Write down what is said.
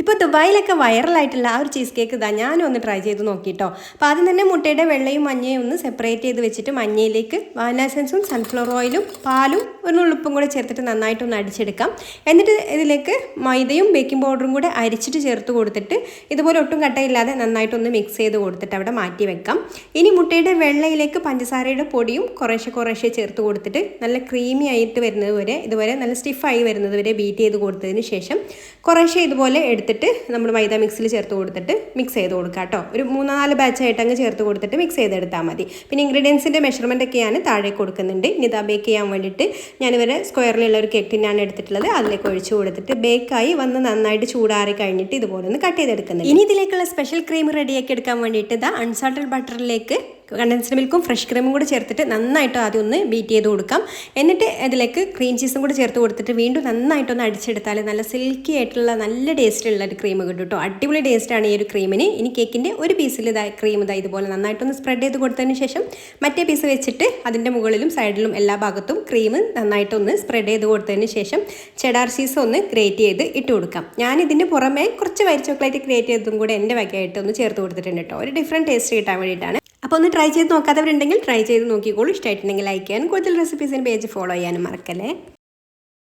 ഇപ്പോൾ ദുബായിലൊക്കെ വൈറലായിട്ടുള്ള ആ ഒരു ചീസ് കേക്ക് ഇതാ ഞാനും ഒന്ന് ട്രൈ ചെയ്ത് നോക്കിയിട്ടോ. അപ്പോൾ ആദ്യം തന്നെ മുട്ടയുടെ വെള്ളയും മഞ്ഞയും ഒന്ന് സെപ്പറേറ്റ് ചെയ്ത് വെച്ചിട്ട് മഞ്ഞയിലേക്ക് വാനില എസൻസും സൺഫ്ലവർ ഓയിലും പാലും ഒരു നുള്ളുപ്പും കൂടെ ചേർത്തിട്ട് നന്നായിട്ടൊന്ന് അടിച്ചെടുക്കാം. എന്നിട്ട് ഇതിലേക്ക് മൈദയും ബേക്കിംഗ് പൗഡറും കൂടെ അരിച്ചിട്ട് ചേർത്ത് കൊടുത്തിട്ട് ഇതുപോലെ ഒട്ടും കട്ടയില്ലാതെ നന്നായിട്ടൊന്ന് മിക്സ് ചെയ്ത് കൊടുത്തിട്ട് അവിടെ മാറ്റി വെക്കാം. ഇനി മുട്ടയുടെ വെള്ളയിലേക്ക് പഞ്ചസാരയുടെ പൊടിയും കുറേശ്ശെ ചേർത്ത് കൊടുത്തിട്ട് നല്ല ക്രീമി ആയിട്ട് വരുന്നത് വരെ ഇതുവരെ നല്ല സ്റ്റിഫായി വരുന്നത് വരെ ബീറ്റ് ചെയ്ത് കൊടുത്തതിന് ശേഷം കുറേശ്ശെ ഇതുപോലെ എടുത്തിട്ട് നമ്മൾ മൈദ മിക്സിൽ ചേർത്ത് കൊടുത്തിട്ട് മിക്സ് ചെയ്ത് കൊടുക്കുക കേട്ടോ. ഒരു 3-4 ബാച്ചായിട്ട് അങ്ങ് ചേർത്ത് കൊടുത്തിട്ട് മിക്സ് ചെയ്തെടുത്താൽ മതി. പിന്നെ ഇൻഗ്രീഡിയൻസിൻ്റെ മെഷർമെൻ്റ് ഒക്കെ ഞാൻ താഴെ കൊടുക്കുന്നുണ്ട്. ഇനി ഇതാ ബേക്ക് ചെയ്യാൻ വേണ്ടിയിട്ട് ഞാനിവരെ സ്ക്വയറിലുള്ള ഒരു കേക്ക് ടിന്നാണ് എടുത്തിട്ടുള്ളത്. അതിലേക്ക് ഒഴിച്ച് കൊടുത്തിട്ട് ബേക്കായി വന്ന് നന്നായിട്ട് ചൂടാറി കഴിഞ്ഞിട്ട് ഇതുപോലെ ഒന്ന് കട്ട് ചെയ്തെടുക്കുന്നുണ്ട്. ഇനി ഇതിലേക്കുള്ള സ്പെഷ്യൽ ക്രീം റെഡിയാക്കി എടുക്കാൻ വേണ്ടിയിട്ട് ഇതാ അൺസാൾട്ടഡ് ബട്ടറിലേക്ക് കണ്ടൻസ്ഡ് മിൽക്കും ഫ്രഷ് ക്രീമും കൂടി ചേർത്തിട്ട് നന്നായിട്ട് ആദ്യം ഒന്ന് ബീറ്റ് ചെയ്ത് കൊടുക്കാം. എന്നിട്ട് അതിലേക്ക് ക്രീം ചീസും കൂടി ചേർത്ത് കൊടുത്തിട്ട് വീണ്ടും നന്നായിട്ടൊന്ന് അടിച്ചെടുത്താൽ നല്ല സിൽക്കി ആയിട്ടുള്ള നല്ല ടേസ്റ്റുള്ള ഒരു ക്രീം കിട്ടും കേട്ടോ. അടിപൊളി ടേസ്റ്റാണ് ഈ ഒരു ക്രീമിന്. ഇനി കേക്കിൻ്റെ ഒരു പീസിൽ ക്രീം ഇതുപോലെ നന്നായിട്ടൊന്ന് സ്പ്രെഡ് ചെയ്ത് കൊടുത്തതിന് ശേഷം മറ്റേ പീസ് വെച്ചിട്ട് അതിൻ്റെ മുകളിലും സൈഡിലും എല്ലാ ഭാഗത്തും ക്രീം നന്നായിട്ടൊന്ന് സ്പ്രെഡ് ചെയ്ത് കൊടുത്തതിന് ശേഷം ചെഡാർ ചീസ് ഒന്ന് ഗ്രേറ്റ് ചെയ്ത് ഇട്ട് കൊടുക്കാം. ഞാനിതിൻ്റെ പുറമെ കുറച്ച് വൈറ്റ് ചോക്ലേറ്റ് ഗ്രേറ്റ് ചെയ്തതും കൂടെ എൻ്റെ വകയായിട്ട് ഒന്ന് ചേർത്ത് കൊടുത്തിട്ടുണ്ട് കേട്ടോ. ഒരു ഡിഫറെൻറ്റ് ടേസ്റ്റ് കിട്ടാൻ വേണ്ടിയിട്ടാണ്. അപ്പോൾ ഒന്ന് ട്രൈ ചെയ്ത് നോക്കാത്തവരുണ്ടെങ്കിൽ ട്രൈ ചെയ്ത് നോക്കിക്കോളൂ. ഇഷ്ടമായിട്ടുണ്ടെങ്കിൽ ലൈക്ക് ചെയ്യാനും കൂടുതൽ റെസിപ്പീസിന് പേജ് ഫോളോ ചെയ്യാനും മറക്കല്ലേ.